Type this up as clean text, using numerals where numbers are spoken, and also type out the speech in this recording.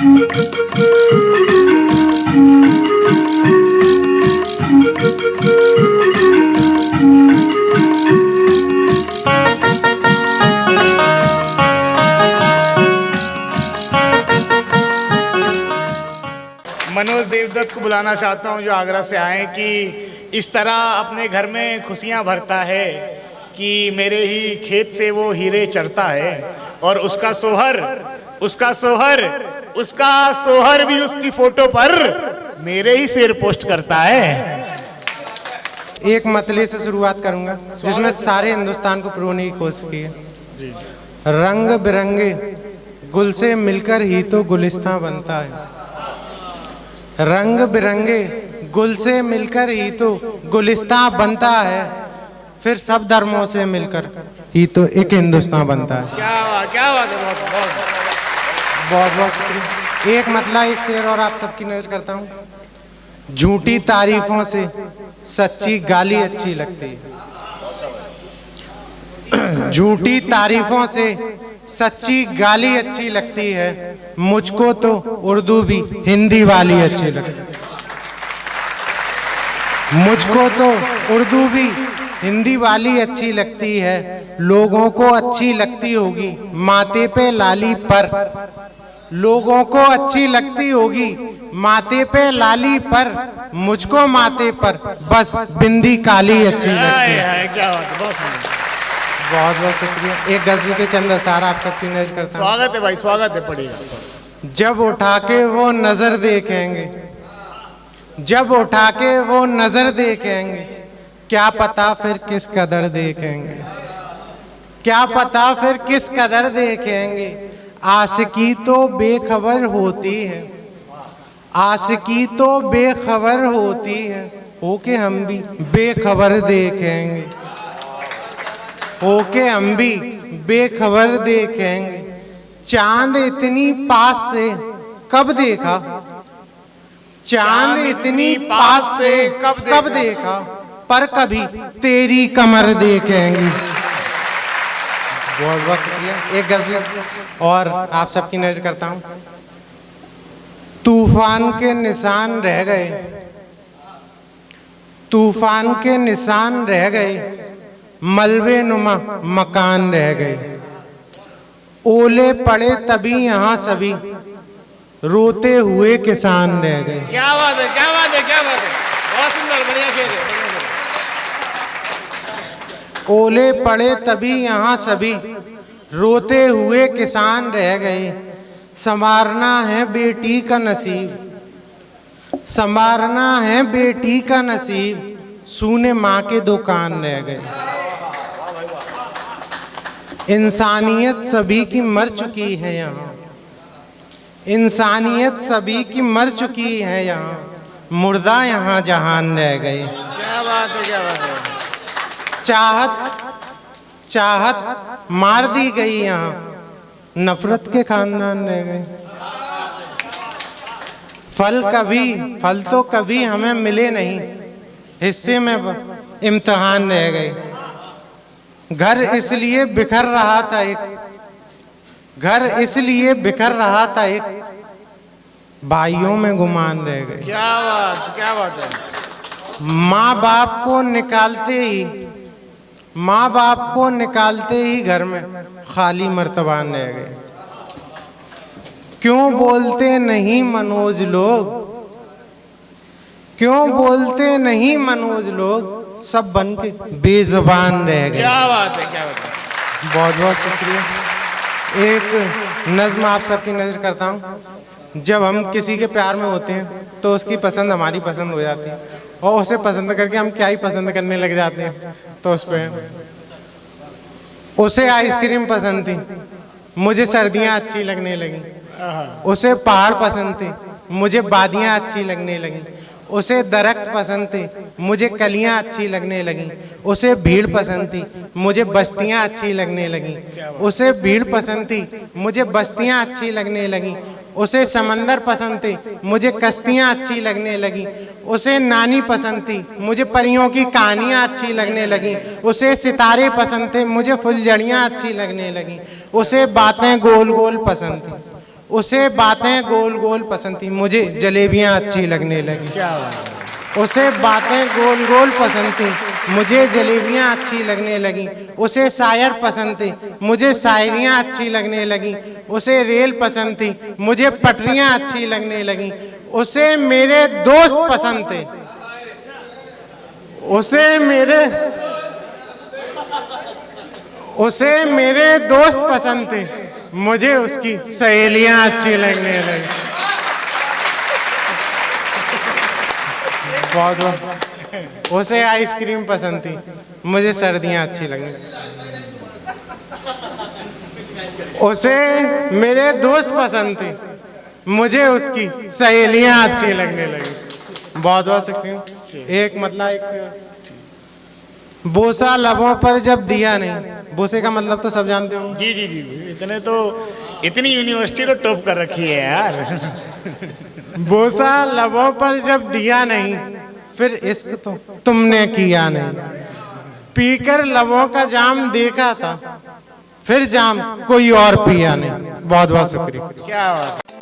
मनोज देवदत्त को बुलाना चाहता हूं, जो आगरा से आए, कि इस तरह अपने घर में खुशियां भरता है कि मेरे ही खेत से वो हीरे चढ़ता है और उसका सोहर भी उसकी फोटो पर मेरे ही शेर पोस्ट करता है। एक मतले से शुरुआत करूंगा जिसमें सारे हिंदुस्तान को पिरोने की कोशिश की है। रंग बिरंगे गुल से मिलकर ही तो गुलिस्तां बनता है। रंग बिरंगे गुल से मिलकर ही तो गुलिस्तां बनता है, फिर सब धर्मों से मिलकर ही तो एक हिंदुस्तान बनता है। क्या बात है, बहुत बहुत शुक्रिया। एक मतला एक शेर और आप सबकी नजर करता हूँ। झूठी तारीफों से सच्ची गाली अच्छी लगती है। झूठी तारीफों से सच्ची गाली अच्छी लगती है, मुझको तो उर्दू भी हिंदी वाली अच्छी लगती है। मुझको तो उर्दू भी हिंदी वाली अच्छी लगती है, लोगों को अच्छी लगती होगी माथे पे लाली पर। लोगों को अच्छी लगती होगी माथे पे लाली पर, मुझको माथे पर बस बिंदी काली अच्छी लगती है। क्या बात है, बहुत बहुत शुक्रिया। एक गजल के चंद असार आप सबकी नजर करता हूं। स्वागत है भाई, स्वागत है, पढ़िएगा। जब उठा के वो नजर देखेंगे, जब उठा के वो नजर देखेंगे, क्या पता फिर किस कदर देखेंगे। क्या पता फिर किस कदर देखेंगे। आशिकी तो बेखबर होती है, आशिकी तो बेखबर होती है, होके हम भी बेखबर देखेंगे। होके हम भी बेखबर देखेंगे। चांद इतनी पास से कब देखा, चांद इतनी पास से कब देखा, पर कभी तेरी कमर देखेंगे। बहुत बहुत शुक्रिया। एक गजल और आप सबकी नजर करता हूं। तूफान के निशान रह गए, तूफान के निशान रह गए, मलबे नुमा मकान रह गए। ओले पड़े तभी यहाँ सभी, रोते हुए किसान रह गए। क्या बात है, क्या बात है, क्या बात है, बहुत सुंदर, बढ़िया शेर है। ओले पड़े तभी यहाँ सभी, रोते हुए किसान रह गए। संवारना है बेटी का नसीब, संवारना है बेटी का नसीब, सूने माँ के दुकान रह गए। इंसानियत सभी की मर चुकी है यहाँ, इंसानियत सभी की मर चुकी है यहाँ, मुर्दा यहाँ जहान रह गए। क्या बात है, क्या बात है। चाहत चाहत मार दी गई यहाँ, नफरत के खानदान रह गए। फल तो कभी हमें मिले नहीं, हिस्से में इम्तिहान रह गए। घर इसलिए बिखर रहा था एक, घर इसलिए बिखर रहा था एक, भाइयों में गुमान रह गए। क्या बात है। माँ बाप को निकालते ही, माँ बाप को निकालते ही घर में खाली मर्तबान रह गए। क्यों बोलते नहीं मनोज लोग, क्यों बोलते नहीं मनोज लोग, सब बन के बेजुबान रह गए। क्या बात है, क्या बात है। बहुत बहुत शुक्रिया। एक नज्म आप सबकी नजर करता हूँ। जब हम किसी के प्यार में होते हैं तो उसकी पसंद हमारी पसंद हो जाती है, और उसे पसंद करके हम क्या ही पसंद करने लग जाते हैं। तो उस पर उसे आइसक्रीम पसंद थी, मुझे सर्दियाँ अच्छी लगने लगी। उसे पहाड़ पसंद थे, मुझे वादियाँ अच्छी लगने लगी। उसे दरख्त पसंद थे, मुझे कलियां अच्छी लगने लगीं। उसे भीड़ पसंद थी, मुझे बस्तियां अच्छी लगने लगीं। उसे भीड़ पसंद थी, मुझे बस्तियां अच्छी लगने लगीं। उसे समंदर पसंद थे, मुझे कश्तियां अच्छी लगने लगीं। उसे नानी पसंद थी, मुझे परियों की कहानियाँ अच्छी लगने लगीं। उसे सितारे पसंद थे, मुझे फुलझड़ियाँ अच्छी लगने लगीं। उसे बातें गोल गोल पसंद थी, उसे बातें गोल गोल पसंद थी, मुझे जलेबियां अच्छी लगने लगी। क्या बात है। उसे बातें गोल गोल पसंद थी, मुझे जलेबियां अच्छी लगने लगी। उसे शायर पसंद थे, मुझे शायरियां अच्छी लगने लगी। उसे रेल पसंद थी, मुझे पटरियां अच्छी लगने लगी। उसे मेरे दोस्त पसंद थे, उसे मेरे दोस्त पसंद थे, मुझे उसकी सहेलियां अच्छी लगने लगी। बहुत। उसे आइसक्रीम पसंद थी, मुझे सर्दियां अच्छी लगने। उसे मेरे दोस्त पसंद थे, मुझे उसकी सहेलियां अच्छी लगने लगी। बहुत बहुत सकती हूँ। एक मतलब एक बोसा लबों पर जब दिया नहीं। बोसे का मतलब तो सब जानते हो। जी जी जी, इतनी यूनिवर्सिटी तो टॉप कर रखी है यार। बोसा लबों पर जब दिया नहीं, फिर इश्क तो तुमने किया नहीं। पीकर लबों का जाम देखा था, फिर जाम कोई और पिया नहीं। बहुत बहुत शुक्रिया। क्या बात।